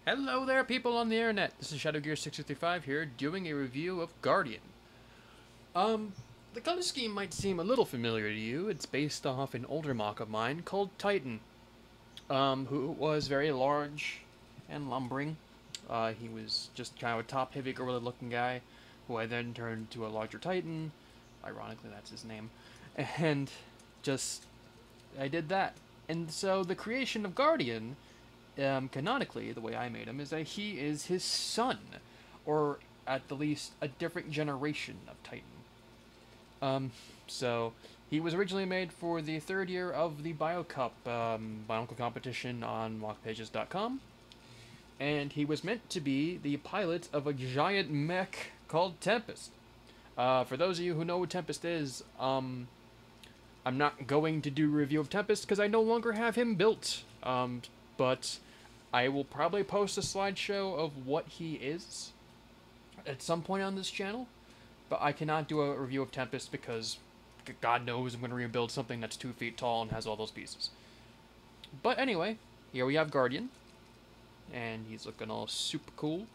Hello there, people on the internet. This is ShadowGear655 here, doing a review of Guardian. The color scheme might seem a little familiar to you. It's based off an older mock of mine called Titan, who was very large and lumbering. He was just kind of a top-heavy, gorilla-looking guy, who I then turned to a larger Titan. Ironically, that's his name. And just, I did that. And so the creation of Guardian, canonically, the way I made him, is that he is his son, or at the least a different generation of Titan. So he was originally made for the third year of the BioCup Bionicle competition on mockpages.com, and he was meant to be the pilot of a giant mech called Tempest. For those of you who know what Tempest is, I'm not going to do a review of Tempest because I no longer have him built. But I will probably post a slideshow of what he is at some point on this channel. But I cannot do a review of Tempest because God knows I'm going to rebuild something that's 2 feet tall and has all those pieces. But anyway, here we have Guardian. And he's looking all super cool.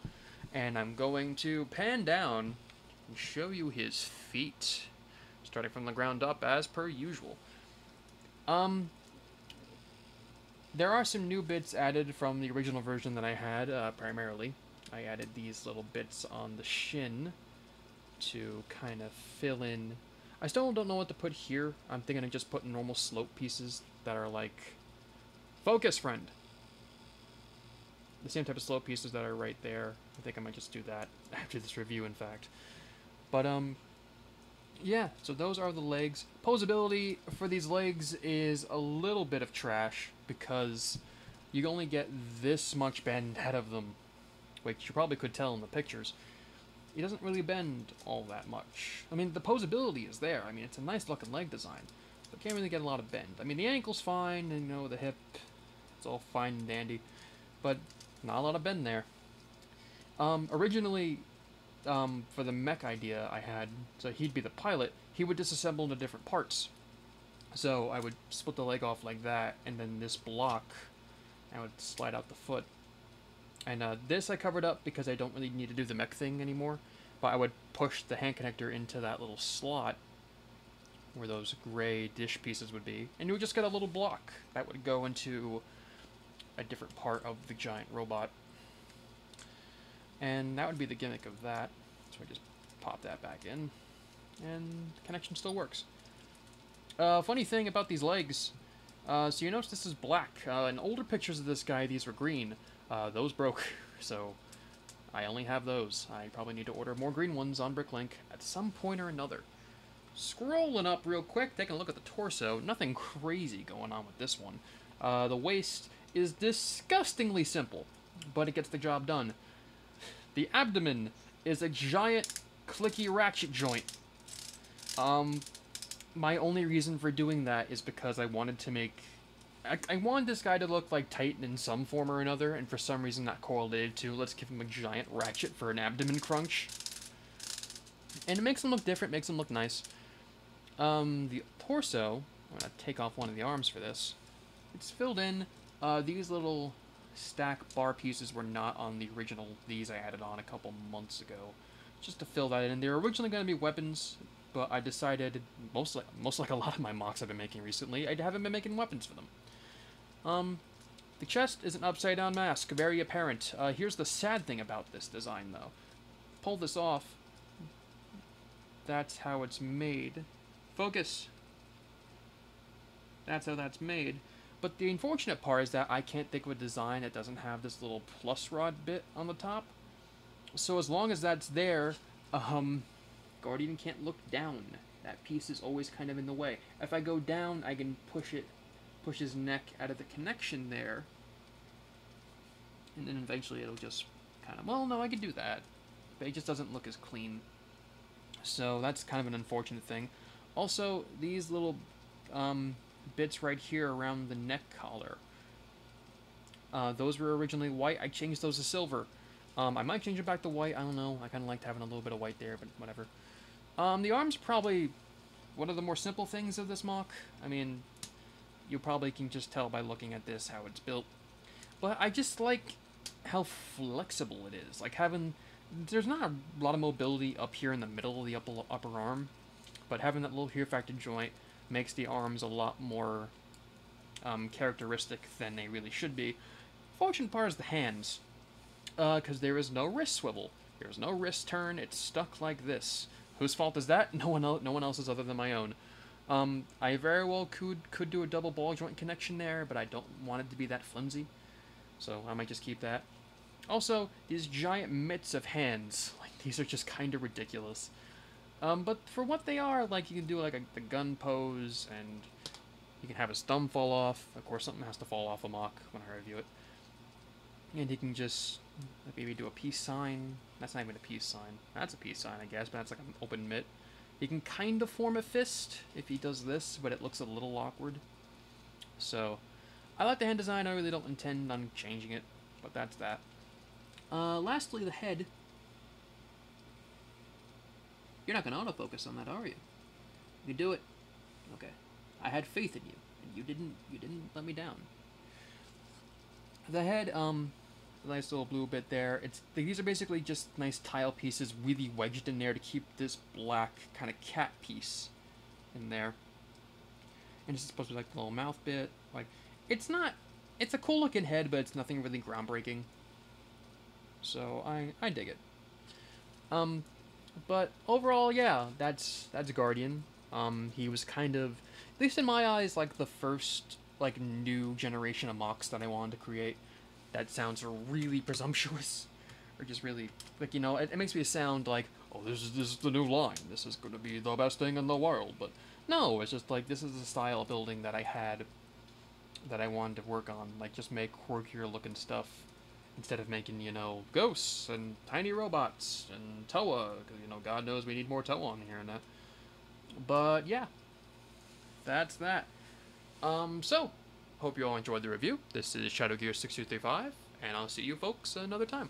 And I'm going to pan down and show you his feet. Starting from the ground up as per usual. There are some new bits added from the original version that I had, primarily. I added these little bits on the shin to kind of fill in. I still don't know what to put here. I'm thinking of just putting normal slope pieces that are like... Focus, friend! The same type of slope pieces that are right there. I think I might just do that after this review, in fact. But, yeah, so those are the legs. Posability for these legs is a little bit of trash because you only get this much bend out of them, which you probably could tell in the pictures. He doesn't really bend all that much. I mean, the posability is there. I mean, it's a nice looking leg design, but can't really get a lot of bend. I mean, the ankle's fine, and, you know, the hip, it's all fine and dandy, but not a lot of bend there. Originally, for the mech idea I had, so he'd be the pilot, he would disassemble into different parts. So I would split the leg off like that, and then this block, I would slide out the foot. And this I covered up because I don't really need to do the mech thing anymore, but I would push the hand connector into that little slot where those gray dish pieces would be, and you would just get a little block that would go into a different part of the giant robot. And that would be the gimmick of that. So I just pop that back in, and the connection still works. Funny thing about these legs, so you notice this is black. In older pictures of this guy, these were green. Those broke, so I only have those. I probably need to order more green ones on Bricklink at some point or another. Scrolling up real quick, taking a look at the torso. Nothing crazy going on with this one. The waist is disgustingly simple, but it gets the job done. The abdomen is a giant clicky ratchet joint. My only reason for doing that is because I wanted to make... I wanted this guy to look like Titan in some form or another, and for some reason that correlated to, let's give him a giant ratchet for an abdomen crunch. And it makes him look different, makes him look nice. The torso, I'm going to take off one of the arms for this. It's filled in. These little stack bar pieces were not on the original. These I added on a couple months ago, just to fill that in. They were originally going to be weapons, but I decided, most like a lot of my mocks I've been making recently, I haven't been making weapons for them. The chest is an upside-down mask, very apparent. Here's the sad thing about this design, though. Pull this off. That's how it's made. Focus. That's how that's made. But the unfortunate part is that I can't think of a design that doesn't have this little plus rod bit on the top. So as long as that's there, Guardian can't look down. That piece is always kind of in the way. If I go down, I can push his neck out of the connection there. And then eventually it'll just kind of, well, no, I could do that. But it just doesn't look as clean. So that's kind of an unfortunate thing. Also, these little bits right here around the neck collar. Those were originally white. I changed those to silver. I might change it back to white. I don't know. I kind of liked having a little bit of white there, but whatever. The arm's probably one of the more simple things of this mock. I mean, you probably can just tell by looking at this how it's built. But I just like how flexible it is. Like having, there's not a lot of mobility up here in the middle of the upper arm, but having that little here factor joint makes the arms a lot more characteristic than they really should be. Fortunate part is the hands, because there is no wrist swivel. There's no wrist turn. It's stuck like this. Whose fault is that? No one else's other than my own. I very well could do a double ball joint connection there, but I don't want it to be that flimsy, so I might just keep that. Also, these giant mitts of hands, like these are just kind of ridiculous. But for what they are, like you can do like the gun pose, and you can have his thumb fall off. Of course, something has to fall off a MOC when I review it. And he can just maybe do a peace sign. That's not even a peace sign. That's a peace sign, I guess, but that's like an open mitt. He can kind of form a fist if he does this, but it looks a little awkward. So, I like the hand design. I really don't intend on changing it, but that's that. Lastly, the head. You're not going to autofocus on that, are you? You do it. Okay. I had faith in you, and you didn't let me down. The head, nice little blue bit there. These are basically just nice tile pieces really wedged in there to keep this black kind of cat piece in there. And this is supposed to be like the little mouth bit. Like, it's a cool looking head, but it's nothing really groundbreaking. So I dig it. But overall, yeah, that's Guardian. He was kind of, at least in my eyes, like the first like new generation of MOCs that I wanted to create. That sounds really presumptuous, or just really like, you know, it makes me sound like, oh, this is the new line. This is going to be the best thing in the world. But no, it's just like this is the style of building that I had, that I wanted to work on. Like just make quirkier looking stuff instead of making, you know, ghosts and tiny robots and Toa. Because, you know, God knows we need more Toa on here and that. But yeah, that's that. So, hope you all enjoyed the review. This is Shadow Gear 6235, and I'll see you folks another time.